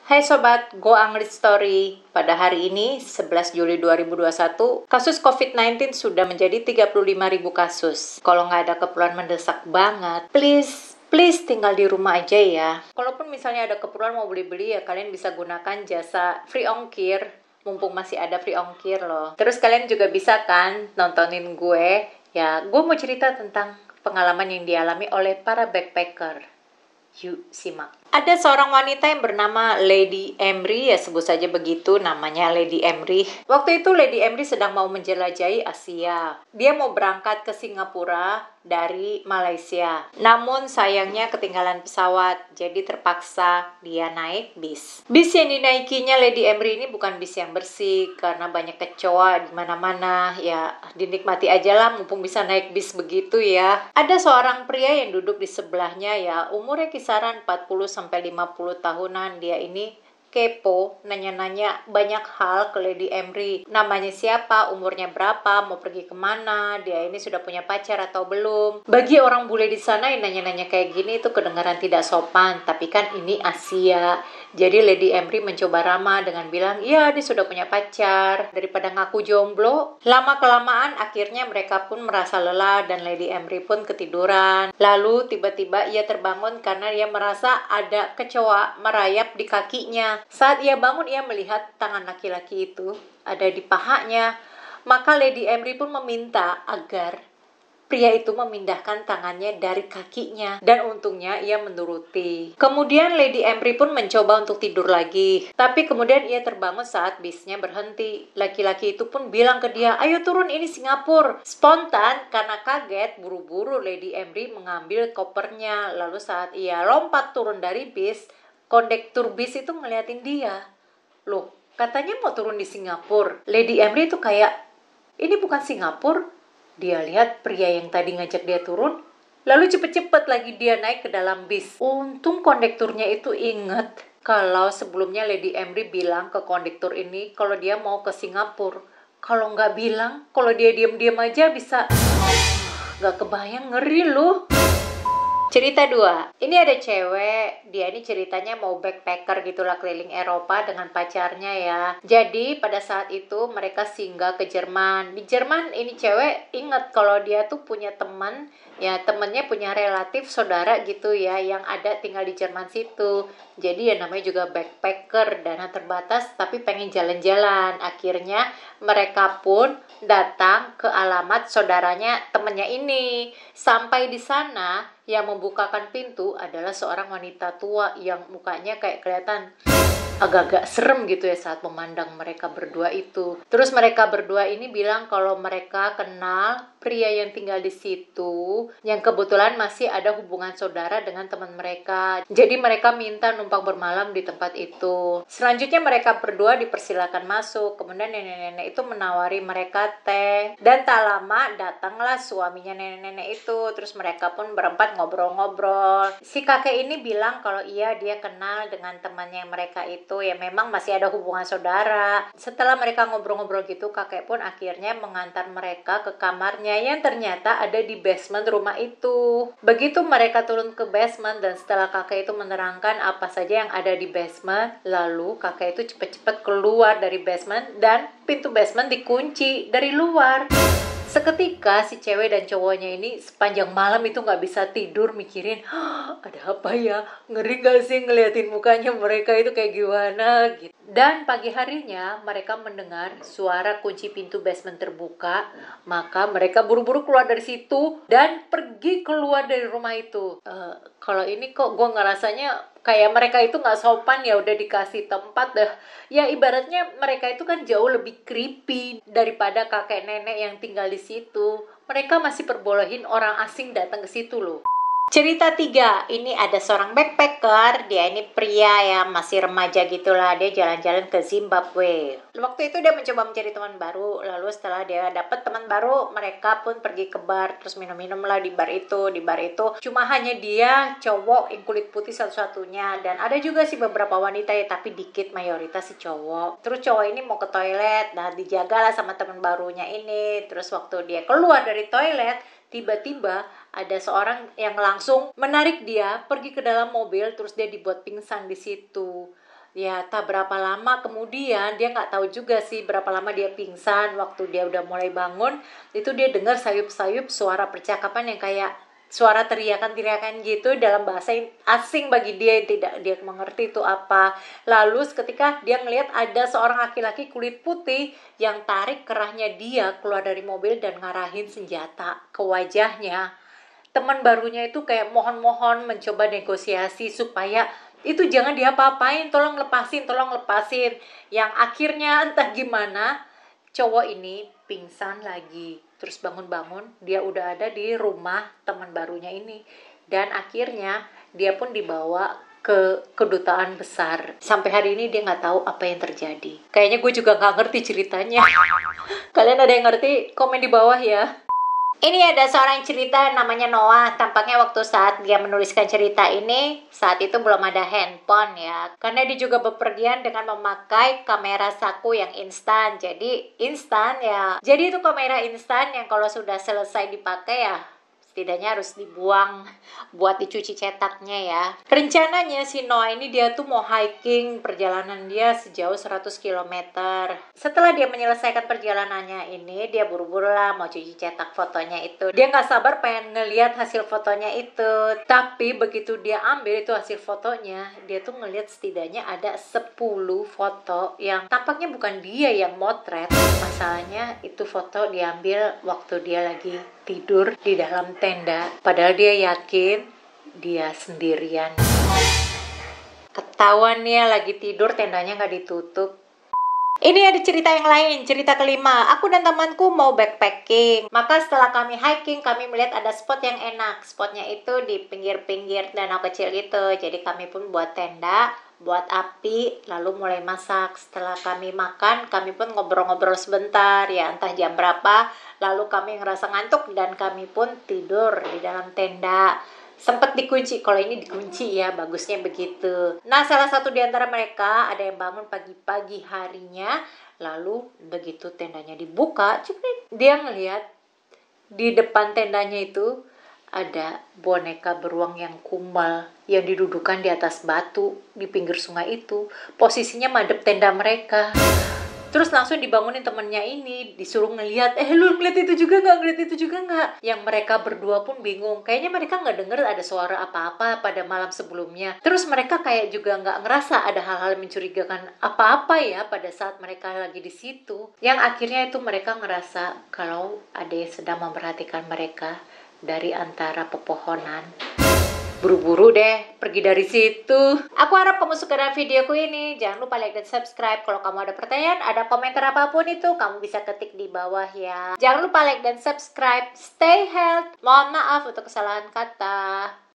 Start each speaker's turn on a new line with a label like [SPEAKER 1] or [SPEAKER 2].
[SPEAKER 1] Hai Sobat, Go Anglit Story. Pada hari ini, 11 Juli 2021, kasus COVID-19 sudah menjadi 35.000 kasus. Kalau nggak ada keperluan mendesak banget, please tinggal di rumah aja ya. Kalaupun misalnya ada keperluan mau beli-beli ya kalian bisa gunakan jasa free ongkir. Mumpung masih ada free ongkir loh. Terus kalian juga bisa kan nontonin gue. Ya, gue mau cerita tentang pengalaman yang dialami oleh para backpacker. Yuk simak. Ada seorang wanita yang bernama Lady Emry, ya sebut saja begitu namanya Lady Emry. Waktu itu Lady Emry sedang mau menjelajahi Asia. Dia mau berangkat ke Singapura dari Malaysia. Namun sayangnya ketinggalan pesawat, jadi terpaksa dia naik bis. Bis yang dinaikinya Lady Emry ini bukan bis yang bersih karena banyak kecoa di mana-mana. Ya dinikmati aja lah mumpung bisa naik bis begitu ya. Ada seorang pria yang duduk di sebelahnya ya, umurnya kisaran 40-50 tahunan. Dia ini kepo, nanya-nanya banyak hal ke Lady Emry. Namanya siapa, umurnya berapa, mau pergi kemana, dia ini sudah punya pacar atau belum. Bagi orang bule di sana yang nanya-nanya kayak gini itu kedengaran tidak sopan, tapi kan ini Asia. Jadi Lady Emry mencoba ramah dengan bilang, iya dia sudah punya pacar, daripada ngaku jomblo. Lama-kelamaan akhirnya mereka pun merasa lelah dan Lady Emry pun ketiduran. Lalu tiba-tiba ia terbangun karena ia merasa ada kecoa merayap di kakinya. Saat ia bangun ia melihat tangan laki-laki itu ada di pahanya. Maka Lady Emry pun meminta agar pria itu memindahkan tangannya dari kakinya, dan untungnya ia menuruti. Kemudian Lady Emry pun mencoba untuk tidur lagi, tapi kemudian ia terbangun saat bisnya berhenti. Laki-laki itu pun bilang ke dia, ayo turun, ini Singapura. Spontan karena kaget, buru-buru Lady Emry mengambil kopernya. Lalu saat ia lompat turun dari bis, kondektur bis itu ngeliatin dia. Loh, katanya mau turun di Singapura. Lady Emry itu kayak, ini bukan Singapura. Dia lihat pria yang tadi ngajak dia turun, lalu cepet-cepet lagi dia naik ke dalam bis. Untung kondekturnya itu inget kalau sebelumnya Lady Emry bilang ke kondektur ini kalau dia mau ke Singapura. Kalau nggak bilang, kalau dia diam-diam aja bisa nggak kebayang, ngeri loh. Cerita 2. Ini ada cewek, dia ini ceritanya mau backpacker gitulah keliling Eropa dengan pacarnya ya. Jadi pada saat itu mereka singgah ke Jerman. Di Jerman ini cewek inget kalau dia tuh punya teman, ya temennya punya relatif saudara gitu ya yang ada tinggal di Jerman situ. Jadi ya namanya juga backpacker, dana terbatas tapi pengen jalan-jalan. Akhirnya mereka pun datang ke alamat saudaranya temennya ini. Sampai di sana yang membukakan pintu adalah seorang wanita tua yang mukanya kayak kelihatan agak-agak serem gitu ya saat memandang mereka berdua itu. Terus mereka berdua ini bilang kalau mereka kenal pria yang tinggal di situ, yang kebetulan masih ada hubungan saudara dengan teman mereka. Jadi mereka minta numpang bermalam di tempat itu. Selanjutnya mereka berdua dipersilakan masuk. Kemudian nenek-nenek itu menawari mereka teh. Dan tak lama datanglah suaminya nenek-nenek itu. Terus mereka pun berempat ngobrol-ngobrol. Si kakek ini bilang kalau iya dia kenal dengan temannya mereka itu, ya memang masih ada hubungan saudara. Setelah mereka ngobrol-ngobrol gitu, kakek pun akhirnya mengantar mereka ke kamarnya yang ternyata ada di basement rumah itu. Begitu mereka turun ke basement dan setelah kakek itu menerangkan apa saja yang ada di basement, lalu kakek itu cepat-cepat keluar dari basement dan pintu basement dikunci dari luar. Seketika si cewek dan cowoknya ini sepanjang malam itu nggak bisa tidur mikirin, ada apa ya? Ngeri gak sih ngeliatin mukanya mereka itu kayak gimana gitu. Dan pagi harinya mereka mendengar suara kunci pintu basement terbuka, maka mereka buru-buru keluar dari situ dan pergi keluar dari rumah itu. Kalau ini kok gue ngerasanya kayak mereka itu nggak sopan ya, udah dikasih tempat dah. Ya ibaratnya mereka itu kan jauh lebih creepy daripada kakek nenek yang tinggal di situ. Mereka masih perbolehin orang asing datang ke situ loh. Cerita 3, ini ada seorang backpacker, dia ini pria ya, masih remaja gitulah, dia jalan-jalan ke Zimbabwe. Waktu itu dia mencoba mencari teman baru, lalu setelah dia dapat teman baru, mereka pun pergi ke bar, terus minum-minum lah di bar itu. Di bar itu cuma hanya dia cowok yang kulit putih satu-satunya, dan ada juga sih beberapa wanita ya, tapi dikit, mayoritas si cowok. Terus cowok ini mau ke toilet, nah dijagalah sama teman barunya ini. Terus waktu dia keluar dari toilet, tiba-tiba ada seorang yang langsung menarik dia pergi ke dalam mobil, terus dia dibuat pingsan di situ. Ya, tak berapa lama kemudian, dia nggak tahu juga sih berapa lama dia pingsan. Waktu dia udah mulai bangun, itu dia dengar sayup-sayup suara percakapan yang kayak suara teriakan-teriakan gitu dalam bahasa asing bagi dia, yang tidak dia mengerti itu apa. Lalu seketika dia ngelihat ada seorang laki-laki kulit putih yang tarik kerahnya dia keluar dari mobil dan ngarahin senjata ke wajahnya. Teman barunya itu kayak mohon-mohon mencoba negosiasi supaya itu jangan diapa-apain, tolong lepasin. Yang akhirnya entah gimana cowok ini pingsan lagi. Terus bangun-bangun dia udah ada di rumah teman barunya ini. Dan akhirnya dia pun dibawa ke kedutaan besar. Sampai hari ini dia nggak tahu apa yang terjadi. Kayaknya gue juga nggak ngerti ceritanya. Kalian ada yang ngerti? Komen di bawah ya. Ini ada seorang cerita namanya Noah. Tampaknya waktu saat dia menuliskan cerita ini, saat itu belum ada handphone ya. Karena dia juga bepergian dengan memakai kamera saku yang instan. Jadi instan ya. Jadi itu kamera instan yang kalau sudah selesai dipakai ya setidaknya harus dibuang buat dicuci cetaknya ya. Rencananya si Noah ini dia tuh mau hiking, perjalanan dia sejauh 100 km. Setelah dia menyelesaikan perjalanannya ini, dia buru-buru lah mau cuci cetak fotonya itu. Dia nggak sabar pengen ngeliat hasil fotonya itu. Tapi begitu dia ambil itu hasil fotonya, dia tuh ngeliat setidaknya ada 10 foto yang tampaknya bukan dia yang motret. Masalahnya itu foto diambil waktu dia lagi tidur di dalam tenda, padahal dia yakin dia sendirian. Ketahuan dia lagi tidur, tendanya nggak ditutup. Ini ada cerita yang lain, cerita kelima. Aku dan temanku mau backpacking. Maka setelah kami hiking, kami melihat ada spot yang enak. Spotnya itu di pinggir-pinggir danau kecil gitu. Jadi kami pun buat tenda, buat api, lalu mulai masak. Setelah kami makan, kami pun ngobrol-ngobrol sebentar, ya entah jam berapa. Lalu kami ngerasa ngantuk dan kami pun tidur di dalam tenda. Sempet dikunci, kalau ini dikunci ya, bagusnya begitu. Nah, salah satu di antara mereka ada yang bangun pagi-pagi harinya, lalu begitu tendanya dibuka, dia ngelihat di depan tendanya itu ada boneka beruang yang kumal yang didudukan di atas batu di pinggir sungai itu. Posisinya madep tenda mereka. Terus langsung dibangunin temennya ini, disuruh ngeliat, lu ngeliat itu juga nggak? Yang mereka berdua pun bingung, kayaknya mereka nggak denger ada suara apa-apa pada malam sebelumnya. Terus mereka kayak juga nggak ngerasa ada hal-hal mencurigakan apa-apa ya pada saat mereka lagi di situ. Yang akhirnya itu mereka ngerasa kalau ada yang sedang memperhatikan mereka dari antara pepohonan. Buru-buru deh pergi dari situ. Aku harap kamu suka dengan videoku ini. Jangan lupa like dan subscribe. Kalau kamu ada pertanyaan, ada komentar apapun itu, kamu bisa ketik di bawah ya. Jangan lupa like dan subscribe. Stay healthy. Mohon maaf untuk kesalahan kata.